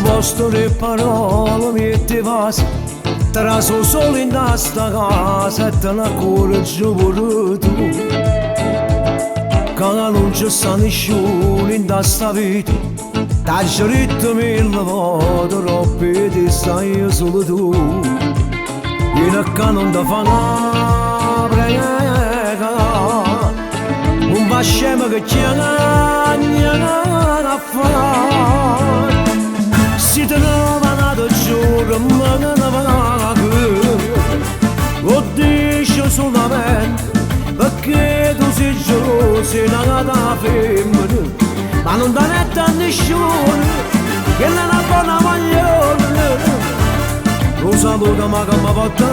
posto le parole mi ti vas, traso solo in sta casa e te la coraggio pure tu. Che non ci sta nessuno in sta vita, t'hai scritto mille volte, troppi ti stai solo tu. Vieni che non ti fa una prega, un vascemo che chiama a fare. Si te ne va da giuro, ma non va che lo dici solamente perché tu sei geloso e non da femmina, ma non da netta a nessuno che non è buona maglione. Lo saluto ma che mi porta,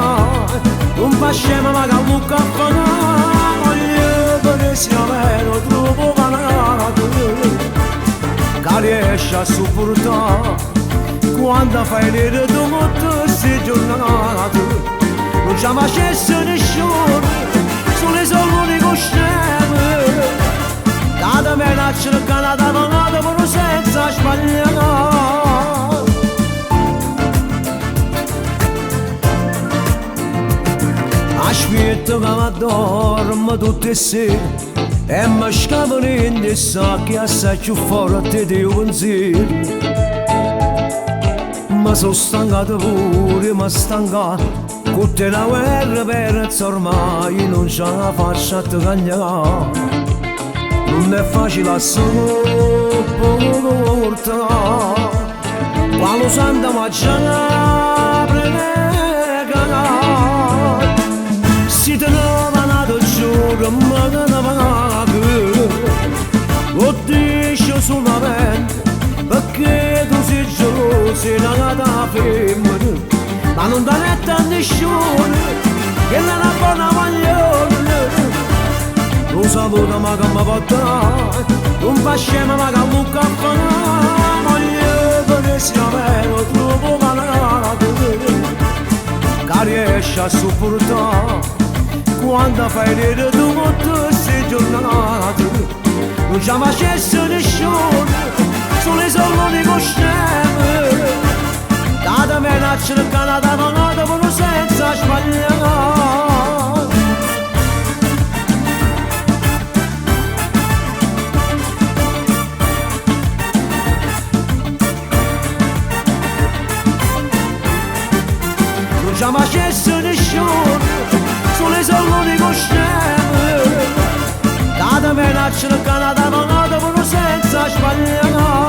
un fascema ma che mi cappa, voglio che sia vero, trovo panato che riesci a sopportare quando fai le tue molte giornate. Non ci ha mai scesso nessuno, solo i soldi con scemi, data me la cercata da donata pure senza sbagliare. Aspetto che mi dormo tutte le sere e mi scapano in dei sacchi assai più forti di un pensiero. Ma sono stancato pure, ma stancato, con te la guerra persa ormai non ce la faccio a te cagnare. Non è facile a sopportare, quando santa mangiare prega. Si te ne va da giuro, ma che ne va che lo dici solamente perché tu sei geloso e non da femmina, ma non da netta a nessuno che non è buona maglione. Lo saluto ma che mi porta, un fascema ma che mi cappa, voglio che sia vero, trovo panato che riesci a sopportare quando fai le tue molte giornate. Non ci ha mai scesso nessuno, solo i soldi con scemi, data me la cercata da donata pure senza sbagliare. Non ci ha mai scesso nessuno, solo i soldi con scemi, data me la cercata da donata pure senza sbagliare.